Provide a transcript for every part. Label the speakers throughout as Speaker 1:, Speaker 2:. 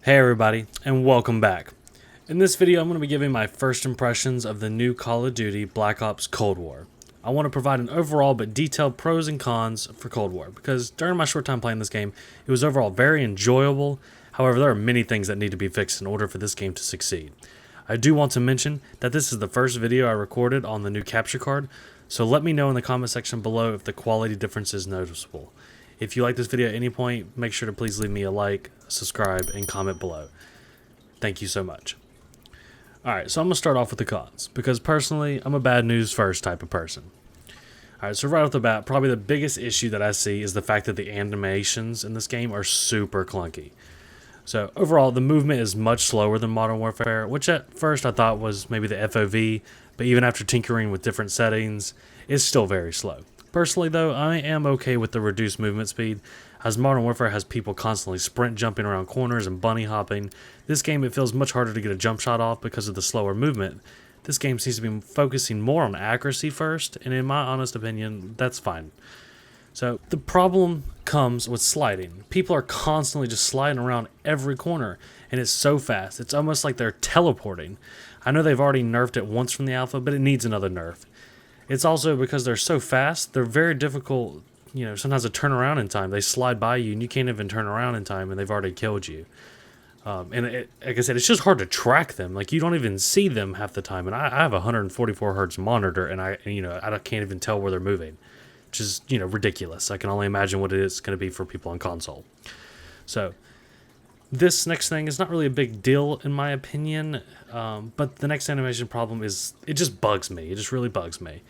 Speaker 1: Hey everybody, and welcome back. In this video, I'm going to be giving my first impressions of the new Call of Duty Black Ops Cold War. I want to provide an overall but detailed pros and cons for Cold War, because during my short time playing this game, it was overall very enjoyable. However, there are many things that need to be fixed in order for this game to succeed. I do want to mention that this is the first video I recorded on the new capture card, so let me know in the comment section below if the quality difference is noticeable. If you like this video at any point, make sure to please leave me a like, subscribe, and comment below. Thank you so much. Alright, so I'm going to start off with the cons, because personally, I'm a bad news first type of person. Alright, so right off the bat, probably the biggest issue that I see is the fact that the animations in this game are super clunky. So overall, the movement is much slower than Modern Warfare, which at first I thought was maybe the FOV, but even after tinkering with different settings, it's still very slow. Personally though, I am okay with the reduced movement speed, as Modern Warfare has people constantly sprint jumping around corners and bunny hopping. This game, it feels much harder to get a jump shot off because of the slower movement. This game seems to be focusing more on accuracy first, and in my honest opinion, that's fine. So the problem comes with sliding. People are constantly just sliding around every corner, and it's so fast. It's almost like they're teleporting. I know they've already nerfed it once from the alpha, but it needs another nerf. It's also because they're so fast, they're very difficult, sometimes to turn around in time. They slide by you and you can't even turn around in time and they've already killed you. Like I said, it's just hard to track them. Like, you don't even see them half the time. And I have a 144 hertz monitor and I can't even tell where they're moving, which is, ridiculous. I can only imagine what it is going to be for people on console. So this next thing is not really a big deal in my opinion, but the next animation problem is, it just bugs me. It just really bugs me.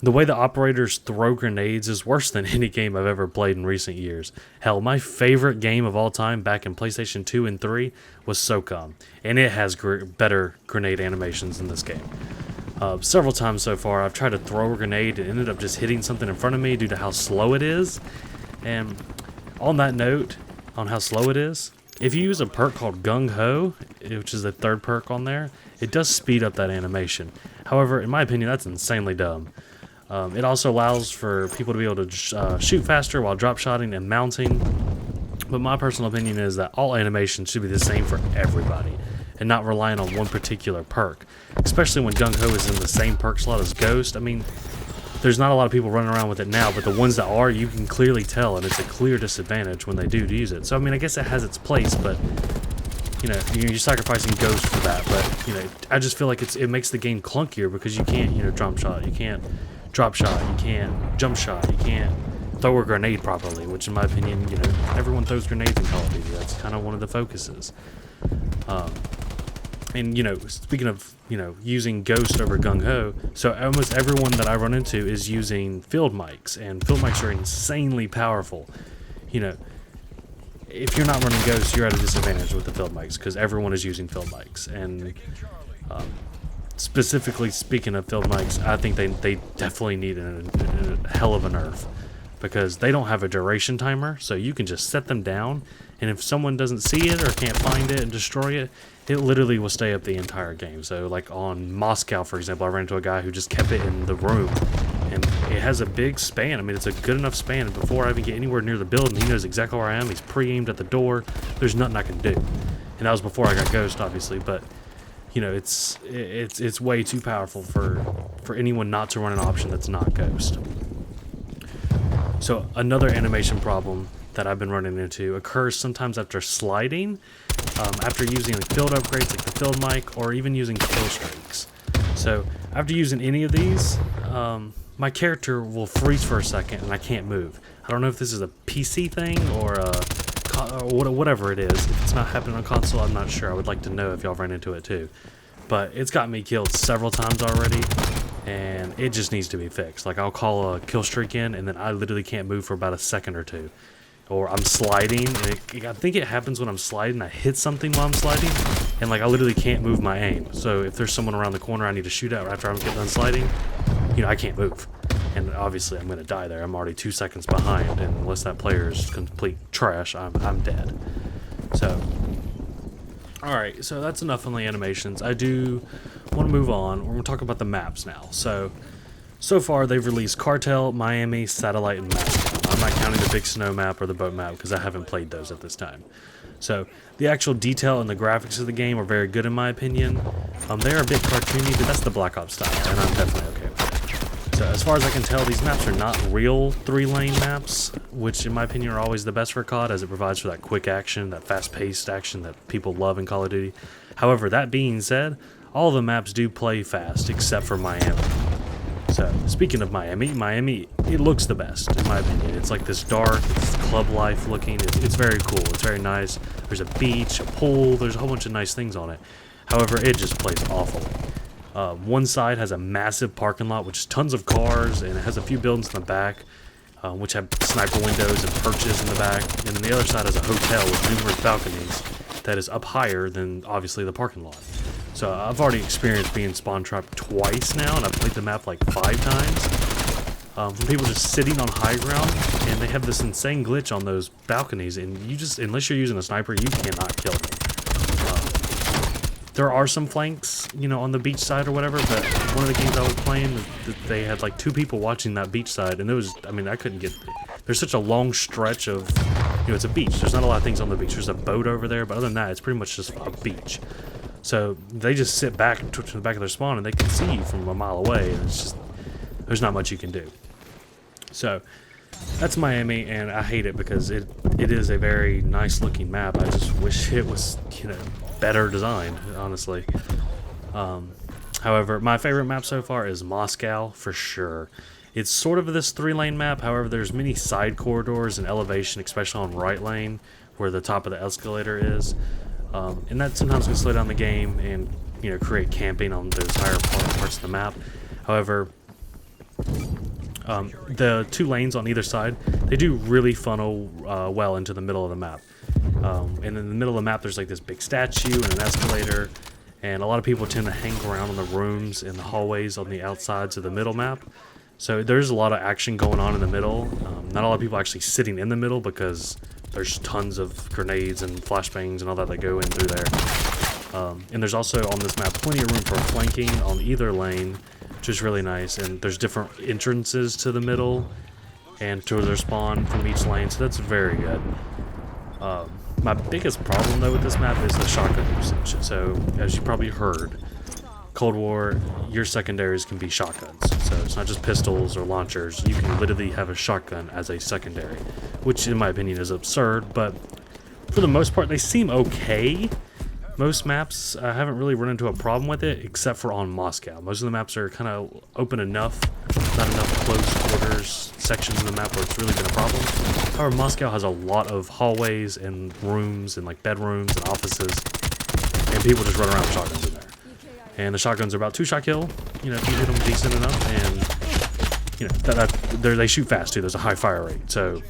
Speaker 1: The way the operators throw grenades is worse than any game I've ever played in recent years. Hell, my favorite game of all time back in PlayStation 2 and 3 was SOCOM, and it has better grenade animations in this game. Several times so far, I've tried to throw a grenade and ended up just hitting something in front of me due to how slow it is. And on that note, on how slow it is, if you use a perk called Gung Ho, which is the third perk on there, it does speed up that animation. However, in my opinion, that's insanely dumb. It also allows for people to be able to shoot faster while drop shotting and mounting. But my personal opinion is that all animations should be the same for everybody and not relying on one particular perk. Especially when Gung Ho is in the same perk slot as Ghost. I mean, there's not a lot of people running around with it now, but the ones that are, you can clearly tell, and it's a clear disadvantage when they do use it. So, I mean, I guess it has its place, but, you're sacrificing Ghost for that. But, I just feel like it makes the game clunkier because you can't, jump shot, you can't drop shot, you can't jump shot, you can't throw a grenade properly, which in my opinion, everyone throws grenades in Call of Duty. That's kind of one of the focuses. And, speaking of, using Ghost over Gung Ho, so almost everyone that I run into is using field mics, and field mics are insanely powerful. If you're not running Ghost, you're at a disadvantage with the field mics, because everyone is using field mics. And specifically speaking of field mics, I think they definitely need a hell of a nerf, because they don't have a duration timer, so you can just set them down, and if someone doesn't see it or can't find it and destroy it, it literally will stay up the entire game. So like on Moscow, for example, I ran into a guy who just kept it in the room, and it has a big span. I mean, it's a good enough span, and before I even get anywhere near the building, he knows exactly where I am. He's pre-aimed at the door. There's nothing I can do. And that was before I got Ghost, obviously, but it's way too powerful for anyone not to run an option that's not Ghost. So another animation problem that I've been running into occurs sometimes after sliding, after using like field upgrades like the field mic, or even using kill streaks. So after using any of these, my character will freeze for a second and I can't move. I don't know if this is a PC thing or whatever it is. If it's not happening on console, I'm not sure. I would like to know if y'all ran into it too. But it's got me killed several times already, and it just needs to be fixed. Like, I'll call a kill streak in, and then I literally can't move for about a second or two. Or I'm sliding, and I think it happens when I'm sliding. I hit something while I'm sliding, and like I literally can't move my aim. So if there's someone around the corner I need to shoot at after I'm getting done sliding, I can't move. And obviously I'm going to die there. I'm already 2 seconds behind, and unless that player is complete trash, I'm dead. So, alright, so that's enough on the animations. I do want to move on. We're going to talk about the maps now. So far they've released Cartel, Miami, Satellite, and Moscow. I'm not counting the big snow map or the boat map because I haven't played those at this time. So the actual detail and the graphics of the game are very good in my opinion. They are a bit cartoony, but that's the Black Ops style, and I'm definitely okay with it. So as far as I can tell, these maps are not real 3-lane maps, which in my opinion are always the best for COD, as it provides for that quick action, that fast-paced action that people love in Call of Duty. However, that being said, all the maps do play fast, except for Miami. So, speaking of Miami, it looks the best, in my opinion. It's like this dark, it's club life looking, it's very cool, it's very nice. There's a beach, a pool, there's a whole bunch of nice things on it. However, it just plays awful. One side has a massive parking lot, which is tons of cars, and it has a few buildings in the back, which have sniper windows and perches in the back. And then the other side has a hotel with numerous balconies that is up higher than, obviously, the parking lot. So I've already experienced being spawn trapped twice now, and I've played the map like 5 times. From people just sitting on high ground, and they have this insane glitch on those balconies, and you just, unless you're using a sniper, you cannot kill them. There are some flanks, you know, on the beach side or whatever, but one of the games I was playing, they had like 2 people watching that beach side, and it was, I mean, I couldn't get, there's such a long stretch of, you know, it's a beach, there's not a lot of things on the beach, there's a boat over there, but other than that, it's pretty much just a beach. So they just sit back to the back of their spawn, and they can see you from a mile away, and it's just, there's not much you can do. So that's Miami, and I hate it because it is a very nice looking map. I just wish it was, you know, better designed, honestly. However, my favorite map so far is Moscow, for sure. It's sort of this 3-lane map, however, there's many side corridors and elevation, especially on right lane, where the top of the escalator is. And that sometimes can slow down the game and, you know, create camping on those higher parts of the map. However, the 2 lanes on either side, they do really funnel well into the middle of the map. And in the middle of the map, there's like this big statue and an escalator, and a lot of people tend to hang around in the rooms and the hallways on the outsides of the middle map. So there's a lot of action going on in the middle. Not a lot of people actually sitting in the middle because there's tons of grenades and flashbangs and all that go in through there. And there's also on this map plenty of room for flanking on either lane, which is really nice. And there's different entrances to the middle and to their spawn from each lane, so that's very good. My biggest problem though with this map is the shotgun usage. So as you probably heard, Cold War, your secondaries can be shotguns. So it's not just pistols or launchers. You can literally have a shotgun as a secondary, which in my opinion is absurd, but for the most part they seem okay. Most maps, I haven't really run into a problem with it, except for on Moscow. Most of the maps are kind of open enough, not enough close quarters sections of the map where it's really been a problem. However, Moscow has a lot of hallways and rooms and like bedrooms and offices, and people just run around with shotguns in there. And the shotguns are about 2-shot kill, you know, if you hit them decent enough, and you know they shoot fast too. There's a high fire rate, so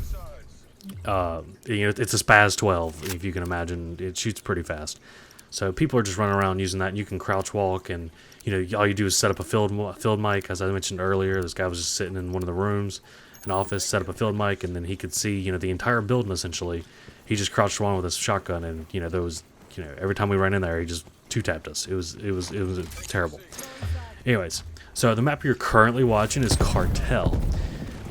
Speaker 1: you know, it's a Spaz 12 if you can imagine. It shoots pretty fast. So people are just running around using that, and you can crouch walk, and you know, all you do is set up a field mic. As I mentioned earlier, this guy was just sitting in one of the rooms, an office, set up a field mic, and then he could see, you know, the entire building essentially. He just crouched around with his shotgun, and you know, there was, you know, every time we ran in there, he just 2-tapped us. It was terrible. Anyways, so the map you're currently watching is Cartel.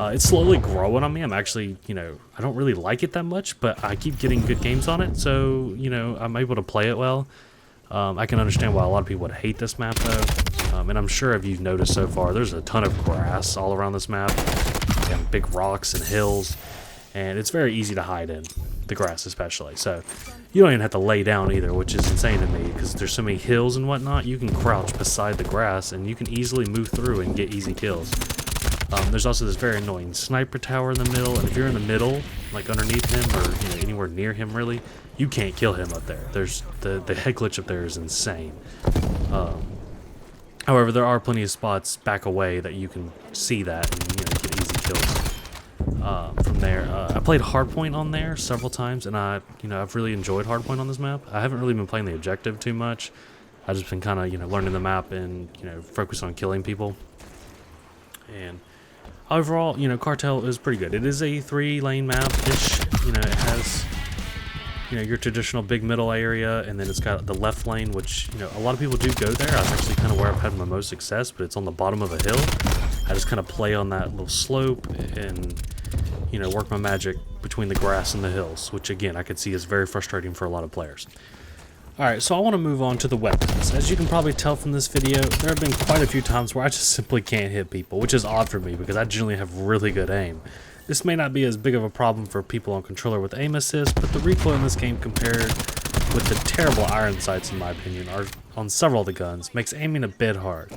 Speaker 1: It's slowly growing on me. I'm actually, you know, I don't really like it that much, but I keep getting good games on it, so, you know, I'm able to play it well. I can understand why a lot of people would hate this map, though. And I'm sure if you've noticed so far, there's a ton of grass all around this map, and big rocks and hills, and it's very easy to hide in, the grass especially. So you don't even have to lay down either, which is insane to me, because there's so many hills and whatnot. You can crouch beside the grass, and you can easily move through and get easy kills. There's also this very annoying sniper tower in the middle, and if you're in the middle, like underneath him, or you know, anywhere near him really, you can't kill him up there. There's the head glitch up there is insane. However, there are plenty of spots back away that you can see that and, you know, get easy kills from there. I played Hardpoint on there several times, and I've really enjoyed Hardpoint on this map. I haven't really been playing the objective too much. I've just been kind of, you know, learning the map and, you know, focus on killing people. And overall, you know, Cartel is pretty good. It is a 3-lane map-ish. You know, it has, you know, your traditional big middle area, and then it's got the left lane, which, you know, a lot of people do go there. That's actually kind of where I've had my most success, but it's on the bottom of a hill. I just kind of play on that little slope, and, work my magic between the grass and the hills, which again I could see is very frustrating for a lot of players. Alright, so I want to move on to the weapons. As you can probably tell from this video, there have been quite a few times where I just simply can't hit people, which is odd for me because I generally have really good aim. This may not be as big of a problem for people on controller with aim assist, but the recoil in this game compared with the terrible iron sights in my opinion are on several of the guns makes aiming a bit hard.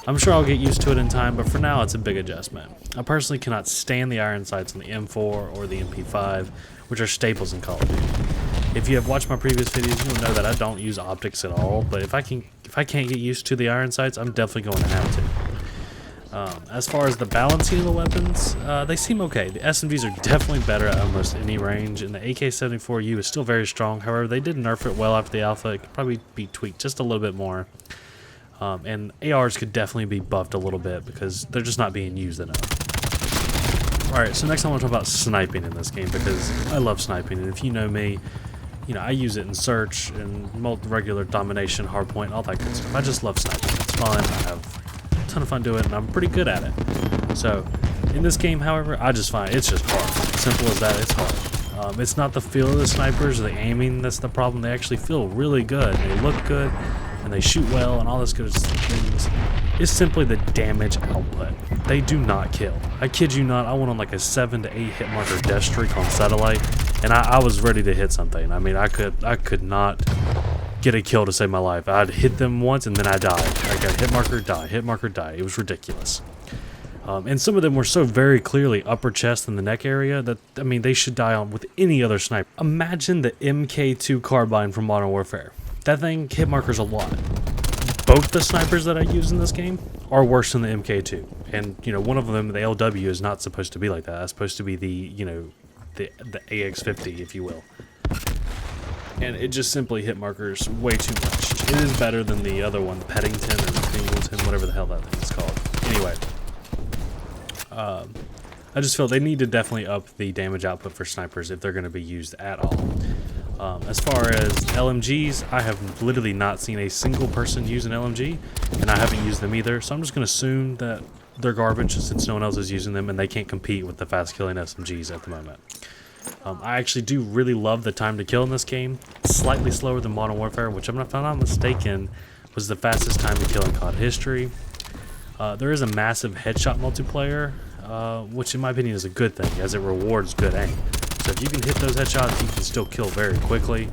Speaker 1: I'm sure I'll get used to it in time, but for now it's a big adjustment. I personally cannot stand the iron sights on the M4 or the MP5, which are staples in Call of Duty. If you have watched my previous videos, you'll know that I don't use optics at all, but if I can't get used to the iron sights, I'm definitely going to have to. As far as the balancing of the weapons, they seem okay. The SMGs are definitely better at almost any range, and the AK-74U is still very strong. However, they did nerf it well after the alpha. It could probably be tweaked just a little bit more. And ARs could definitely be buffed a little bit because they're just not being used enough. Alright, so next I want to talk about sniping in this game because I love sniping, and if you know me, I use it in search and regular domination, hardpoint, all that good stuff. I just love sniping. It's fun. I have a ton of fun doing it, and I'm pretty good at it. So, in this game, however, I just find it's just hard. Simple as that, it's hard. It's not the feel of the snipers or the aiming that's the problem. They actually feel really good. They look good, and they shoot well, and all this good things. It's simply the damage output. They do not kill. I kid you not, I went on like a 7 to 8 hit marker death streak on satellite, and I was ready to hit something. I mean, I could not get a kill to save my life. I'd hit them once and then I died. I got hit marker, die. It was ridiculous. And some of them were so very clearly upper chest and the neck area that, I mean, they should die on with any other sniper. Imagine the MK2 carbine from Modern Warfare. That thing hit markers a lot. Both the snipers that I use in this game are worse than the MK2. And, one of them, the LW, is not supposed to be like that. That's supposed to be the AX50, if you will. And it just simply hit markers way too much. It is better than the other one, the Peddington or the Pingleton, whatever the hell that thing is called. Anyway, I just feel they need to definitely up the damage output for snipers if they're going to be used at all. As far as LMGs, I have literally not seen a single person use an LMG, and I haven't used them either, so I'm just going to assume that they're garbage since no one else is using them and they can't compete with the fast-killing SMGs at the moment. I actually do really love the time to kill in this game. It's slightly slower than Modern Warfare, which if I'm not mistaken was the fastest time to kill in COD history. There is a massive headshot multiplayer, which in my opinion is a good thing as it rewards good aim. So if you can hit those headshots, you can still kill very quickly.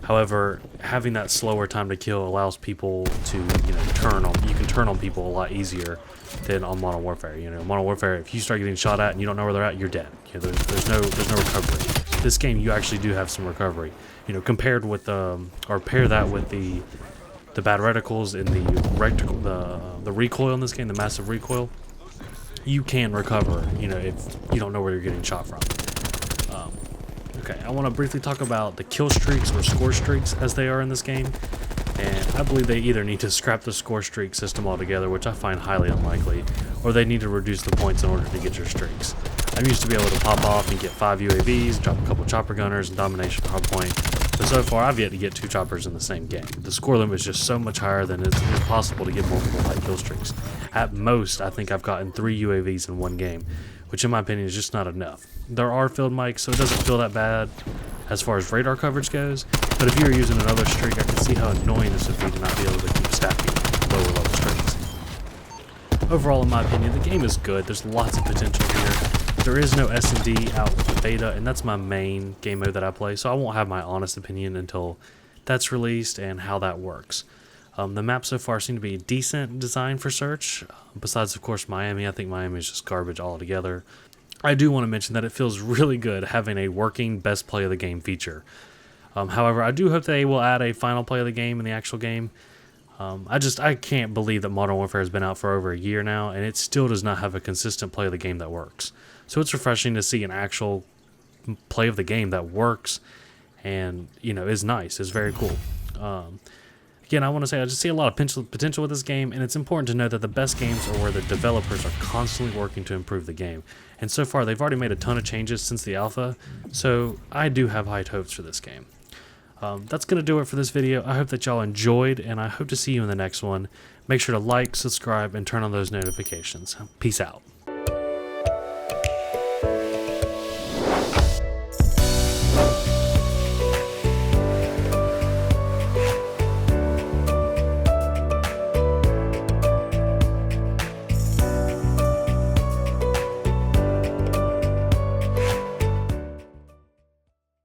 Speaker 1: However, having that slower time to kill allows people to, you can turn on people a lot easier than on Modern Warfare. Modern Warfare, if you start getting shot at and you don't know where they're at, you're dead. There's no recovery. This game, you actually do have some recovery. Compared with or pair that with the bad reticles and the recoil in this game, the massive recoil, you can recover. If you don't know where you're getting shot from. Okay, I want to briefly talk about the kill streaks or score streaks as they are in this game, and I believe they either need to scrap the score streak system altogether, which I find highly unlikely, or they need to reduce the points in order to get your streaks. I'm used to be able to pop off and get 5 UAVs, drop a couple chopper gunners, and domination hardpoint, but so far I've yet to get 2 choppers in the same game. The score limit is just so much higher than it's possible to get multiple high kill streaks. At most, I think I've gotten 3 UAVs in one game, which in my opinion is just not enough. There are field mics, so it doesn't feel that bad as far as radar coverage goes, but if you were using another streak, I can see how annoying this would be to not be able to keep stacking lower level streaks. Overall, in my opinion, the game is good. There's lots of potential here. There is no S&D out with the beta, and that's my main game mode that I play, so I won't have my honest opinion until that's released and how that works. The maps so far seem to be a decent design for search. Besides, of course, Miami. I think Miami is just garbage altogether. I do want to mention that it feels really good having a working best play of the game feature. However, I do hope they will add a final play of the game in the actual game. I can't believe that Modern Warfare has been out for over a year now, and it still does not have a consistent play of the game that works. So it's refreshing to see an actual play of the game that works and, is nice. It's very cool. Again, I want to say I just see a lot of potential with this game, and it's important to know that the best games are where the developers are constantly working to improve the game. And so far, they've already made a ton of changes since the alpha, so I do have high hopes for this game. That's going to do it for this video. I hope that y'all enjoyed, and I hope to see you in the next one. Make sure to like, subscribe, and turn on those notifications. Peace out.